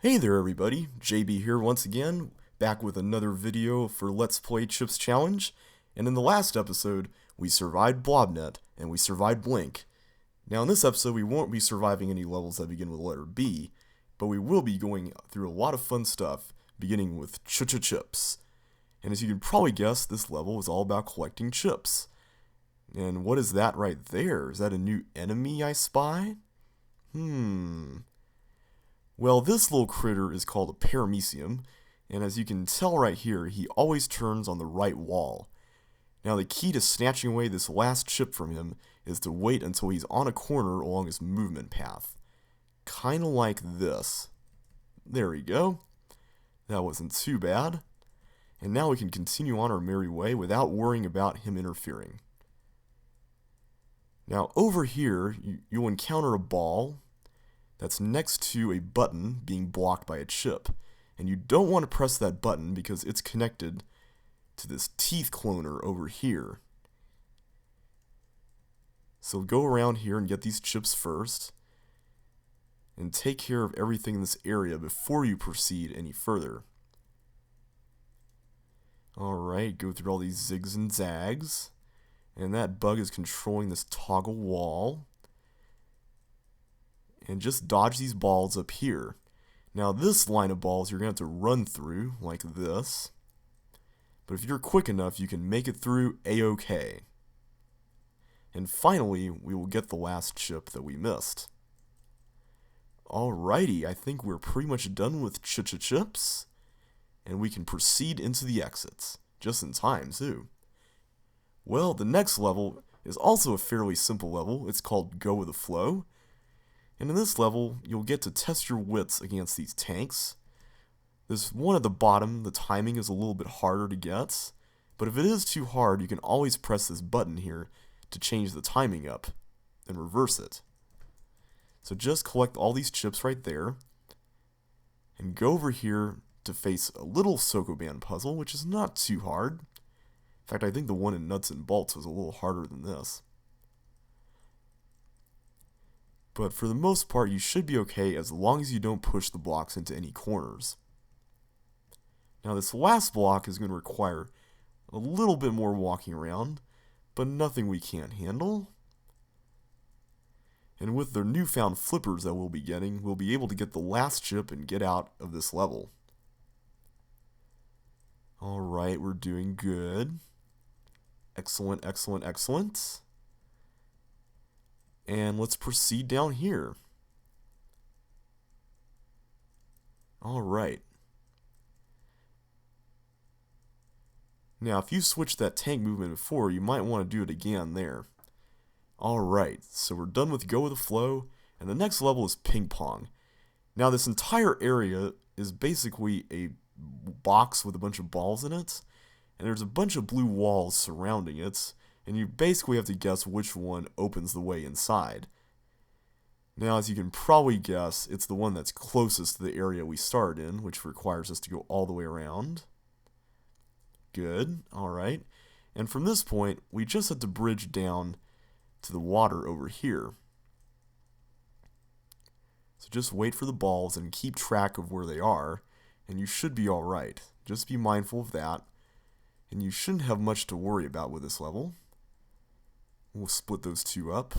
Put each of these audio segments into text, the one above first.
Hey there everybody, JB here once again, back with another video for Let's Play Chips Challenge, and in the last episode, we survived Blobnet, and we survived Blink. Now in this episode, we won't be surviving any levels that begin with the letter B, but we will be going through a lot of fun stuff, beginning with CHCHCHCHIPS. And as you can probably guess, this level is all about collecting chips. And what is that right there? Is that a new enemy I spy? Well, this little critter is called a paramecium, and as you can tell right here, he always turns on the right wall. Now the key to snatching away this last chip from him is to wait until he's on a corner along his movement path. Kinda like this. There we go. That wasn't too bad. And now we can continue on our merry way without worrying about him interfering. Now over here, you'll encounter a ball that's next to a button being blocked by a chip. And you don't want to press that button because it's connected to this teeth cloner over here. So go around here and get these chips first. And take care of everything in this area before you proceed any further. Alright, go through all these zigs and zags. And that bug is controlling this toggle wall. And just dodge these balls up here. Now this line of balls you're going to have to run through, like this. But if you're quick enough, you can make it through A-OK. And finally, we will get the last chip that we missed. Alrighty, I think we're pretty much done with CHCHCHCHIPS. And we can proceed into the exits. Just in time, too. Well, the next level is also a fairly simple level. It's called Go with the Flow. And in this level, you'll get to test your wits against these tanks. This one at the bottom, the timing is a little bit harder to get. But if it is too hard, you can always press this button here to change the timing up and reverse it. So just collect all these chips right there. And go over here to face a little Sokoban puzzle, which is not too hard. In fact, I think the one in Nuts and Bolts was a little harder than this. But for the most part, you should be okay as long as you don't push the blocks into any corners. Now this last block is going to require a little bit more walking around, but nothing we can't handle. And with the newfound flippers that we'll be getting, we'll be able to get the last chip and get out of this level. Alright, we're doing good. Excellent, excellent, excellent. And let's proceed down here. Alright. Now, if you switched that tank movement before, you might want to do it again there. Alright, so we're done with Go with the Flow, and the next level is Ping Pong. Now, this entire area is basically a box with a bunch of balls in it, and there's a bunch of blue walls surrounding it, and you basically have to guess which one opens the way inside. Now, as you can probably guess, it's the one that's closest to the area we started in, which requires us to go all the way around. Good, alright. And from this point, we just have to bridge down to the water over here. So just wait for the balls and keep track of where they are, and you should be alright. Just be mindful of that, and you shouldn't have much to worry about with this level. We'll split those two up.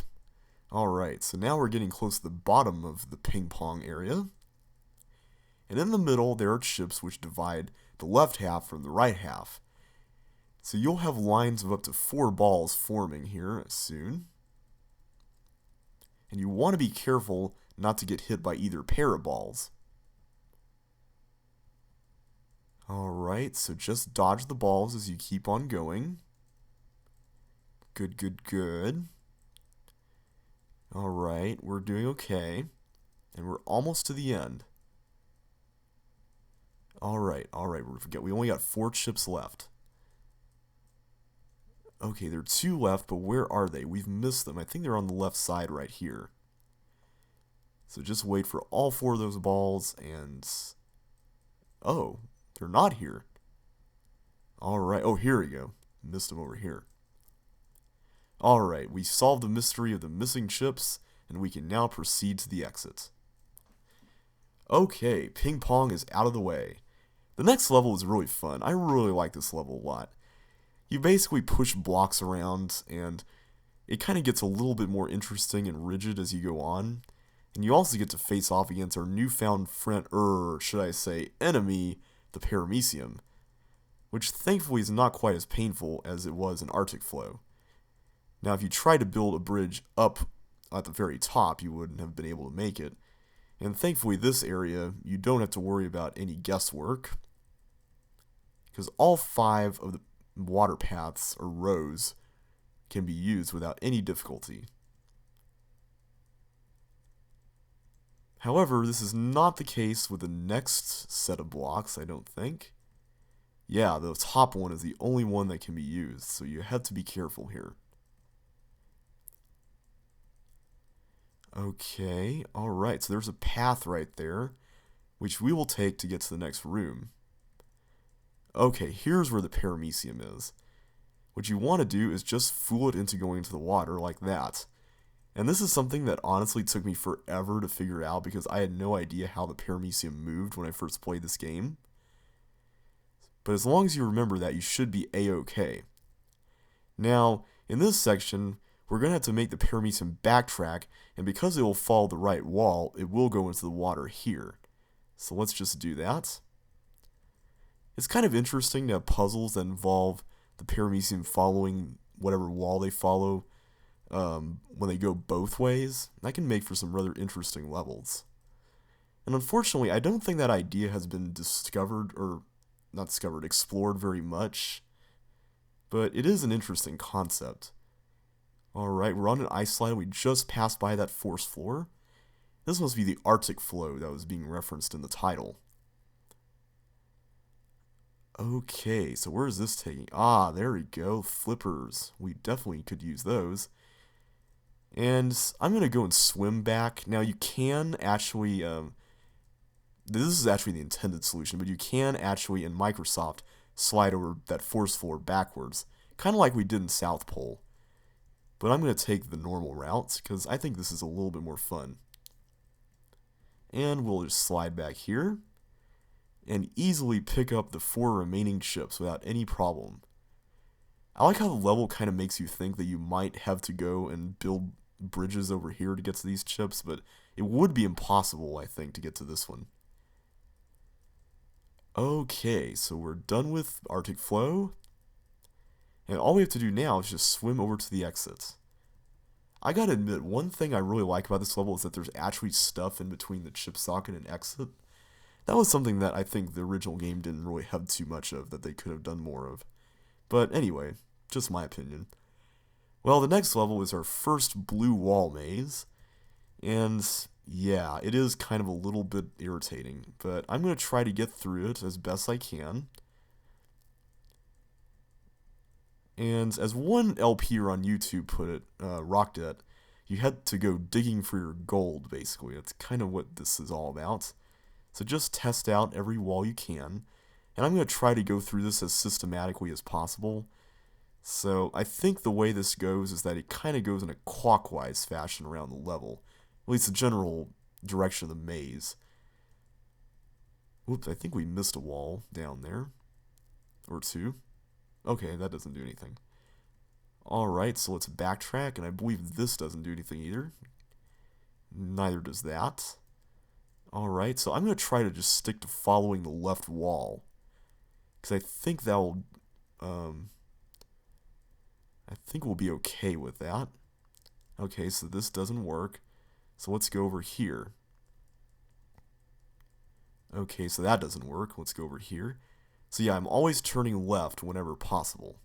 Alright, so now we're getting close to the bottom of the ping pong area. And in the middle, there are chips which divide the left half from the right half. So you'll have lines of up to 4 balls forming here soon. And you want to be careful not to get hit by either pair of balls. Alright, so just dodge the balls as you keep on going. Good, good, good. Alright, we're doing okay. And we're almost to the end. Alright, we only got 4 chips left. Okay, there are 2 left, but where are they? We've missed them. I think they're on the left side right here. So just wait for all 4 of those balls and... Oh, they're not here. Alright, oh, here we go. Missed them over here. Alright, we solved the mystery of the missing chips, and we can now proceed to the exit. Okay, ping pong is out of the way. The next level is really fun. I really like this level a lot. You basically push blocks around, and it kind of gets a little bit more interesting and rigid as you go on. And you also get to face off against our newfound friend, or should I say, enemy, the paramecium, which thankfully is not quite as painful as it was in ARCTICFLOW. Now, if you try to build a bridge up at the very top, you wouldn't have been able to make it. And thankfully, this area, you don't have to worry about any guesswork, because all 5 of the water paths, or rows, can be used without any difficulty. However, this is not the case with the next set of blocks, I don't think. Yeah, the top one is the only one that can be used, so you have to be careful here. Okay, alright, so there's a path right there, which we will take to get to the next room. Okay, here's where the paramecium is. What you want to do is just fool it into going into the water like that. And this is something that honestly took me forever to figure out because I had no idea how the paramecium moved when I first played this game. But as long as you remember that, you should be A-okay. Now, in this section, we're going to have to make the paramecium backtrack, and because it will follow the right wall, it will go into the water here. So let's just do that. It's kind of interesting to have puzzles that involve the paramecium following whatever wall they follow when they go both ways. That can make for some rather interesting levels. And unfortunately, I don't think that idea has been explored very much. But it is an interesting concept. Alright, we're on an ice slide. We just passed by that force floor. This must be the ARCTICFLOW that was being referenced in the title. Okay, so where is this taking? Ah, there we go. Flippers. We definitely could use those. And I'm going to go and swim back. Now, you can actually... this is actually the intended solution, but you can actually, in Microsoft, slide over that force floor backwards. Kind of like we did in South Pole. But I'm going to take the normal route, because I think this is a little bit more fun. And we'll just slide back here. And easily pick up the 4 remaining chips without any problem. I like how the level kind of makes you think that you might have to go and build bridges over here to get to these chips, but it would be impossible, I think, to get to this one. Okay, so we're done with ARCTICFLOW, and all we have to do now is just swim over to the exits. I gotta admit, one thing I really like about this level is that there's actually stuff in between the chip socket and exit. That was something that I think the original game didn't really have too much of, that they could have done more of. But anyway, just my opinion. Well, the next level is our first blue wall maze. And yeah, it is kind of a little bit irritating, but I'm going to try to get through it as best I can. And as one LPer on YouTube put it, rocked it, you had to go digging for your gold, basically. That's kind of what this is all about. So just test out every wall you can, and I'm going to try to go through this as systematically as possible. So I think the way this goes is that it kind of goes in a clockwise fashion around the level, at least the general direction of the maze. Whoops, I think we missed a wall down there, or 2. Okay, that doesn't do anything. Alright, so let's backtrack, and I believe this doesn't do anything either. Neither does that. Alright, so I'm going to try to just stick to following the left wall. Because I think that will... I think we'll be okay with that. Okay, so this doesn't work. So let's go over here. Okay, so that doesn't work. Let's go over here. So yeah, I'm always turning left whenever possible.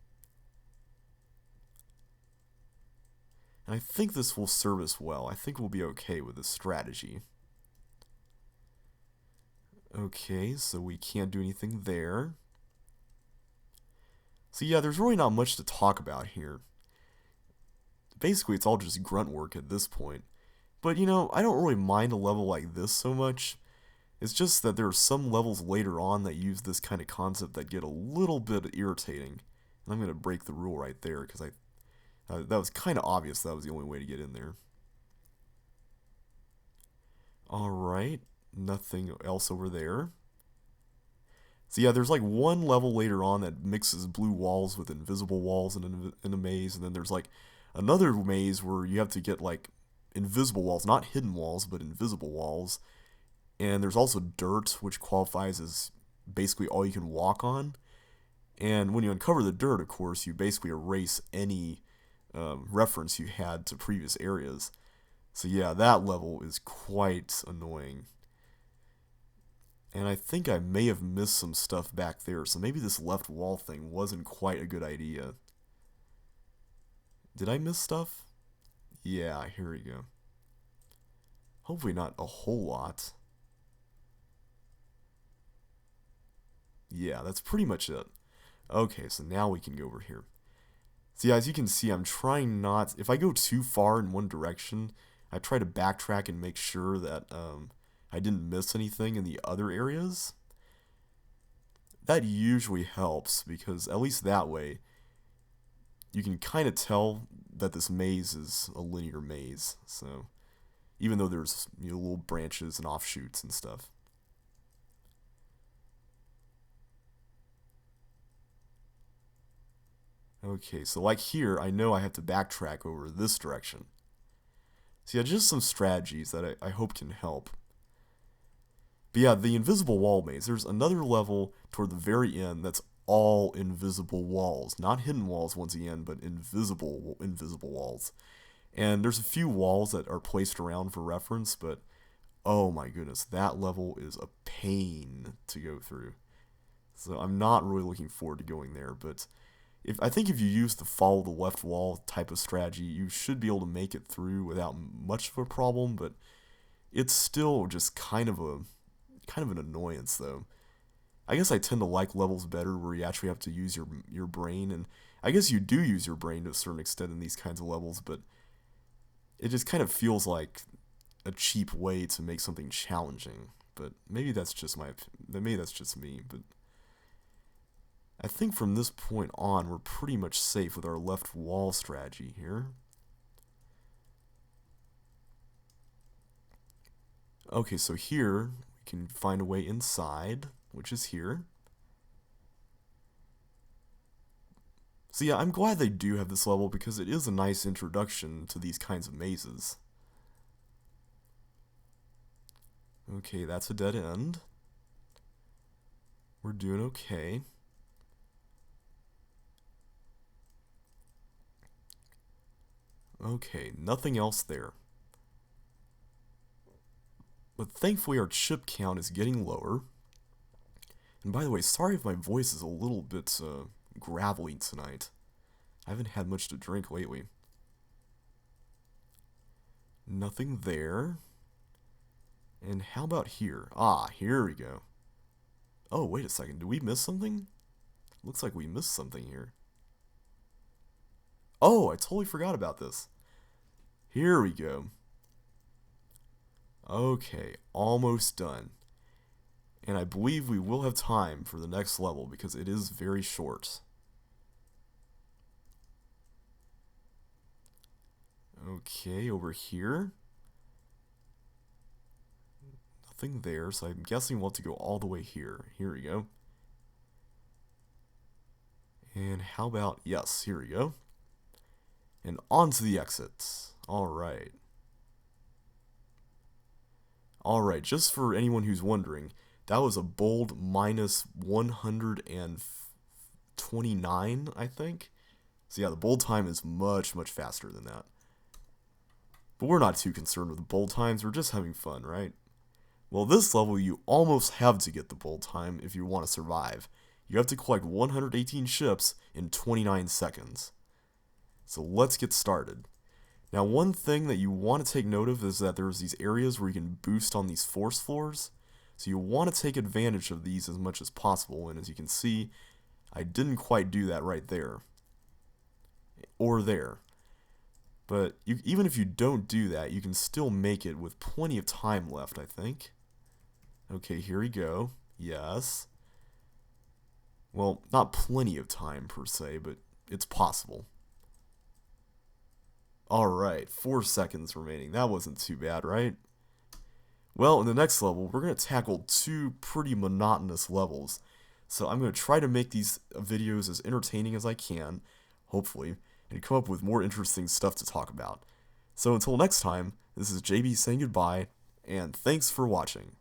And I think this will serve us well. I think we'll be okay with this strategy. Okay, so we can't do anything there. So yeah, there's really not much to talk about here. Basically, it's all just grunt work at this point. But you know, I don't really mind a level like this so much. It's just that there are some levels later on that use this kind of concept that get a little bit irritating. And I'm going to break the rule right there, because that was kind of obvious that was the only way to get in there. Alright, Nothing else over there. So yeah, there's like one level later on that mixes blue walls with invisible walls in a maze, and then there's like another maze where you have to get like invisible walls, not hidden walls, but invisible walls. And there's also dirt, which qualifies as basically all you can walk on. And when you uncover the dirt, of course, you basically erase any reference you had to previous areas. So yeah, that level is quite annoying. And I think I may have missed some stuff back there, so maybe this left wall thing wasn't quite a good idea. Did I miss stuff? Yeah, here we go. Hopefully not a whole lot. Yeah, that's pretty much it. Okay, so now we can go over here. So yeah, as you can see, I'm trying not... If I go too far in one direction, I try to backtrack and make sure that I didn't miss anything in the other areas. That usually helps, because at least that way, you can kind of tell that this maze is a linear maze. So, even though there's little branches and offshoots and stuff. Okay, so like here, I know I have to backtrack over this direction. So yeah, just some strategies that I hope can help. But yeah, the invisible wall maze, there's another level toward the very end that's all invisible walls. Not hidden walls once again, but invisible walls. And there's a few walls that are placed around for reference, but oh my goodness, that level is a pain to go through. So I'm not really looking forward to going there, but I think if you use the follow the left wall type of strategy, you should be able to make it through without much of a problem, but it's still just kind of an annoyance though. I guess I tend to like levels better where you actually have to use your brain, and I guess you do use your brain to a certain extent in these kinds of levels, but it just kind of feels like a cheap way to make something challenging. But maybe that's just me, but I think from this point on, we're pretty much safe with our left wall strategy here. Okay, so here, we can find a way inside, which is here. So yeah, I'm glad they do have this level because it is a nice introduction to these kinds of mazes. Okay, that's a dead end. We're doing okay. Okay, nothing else there. But thankfully our chip count is getting lower. And by the way, sorry if my voice is a little bit gravelly tonight. I haven't had much to drink lately. Nothing there. And how about here? Ah, here we go. Oh, wait a second. Did we miss something? Looks like we missed something here. Oh, I totally forgot about this. Here we go. Okay, almost done. And I believe we will have time for the next level because it is very short. Okay, over here. Nothing there, so I'm guessing we'll have to go all the way here. Here we go. And how about, yes, here we go. And on to the exits. Alright. Alright, just for anyone who's wondering, that was a bold minus 129, I think. So yeah, the bold time is much, much faster than that. But we're not too concerned with the bold times, we're just having fun, right? Well, this level, you almost have to get the bold time if you want to survive. You have to collect 118 ships in 29 seconds. So let's get started. Now, one thing that you want to take note of is that there's these areas where you can boost on these force floors. So you want to take advantage of these as much as possible. And as you can see, I didn't quite do that right there. Or there. But even if you don't do that, you can still make it with plenty of time left, I think. Okay, here we go. Yes. Well, not plenty of time per se, but it's possible. Alright, 4 seconds remaining. That wasn't too bad, right? Well, in the next level, we're going to tackle two pretty monotonous levels. So I'm going to try to make these videos as entertaining as I can, hopefully, and come up with more interesting stuff to talk about. So until next time, this is JB saying goodbye, and thanks for watching.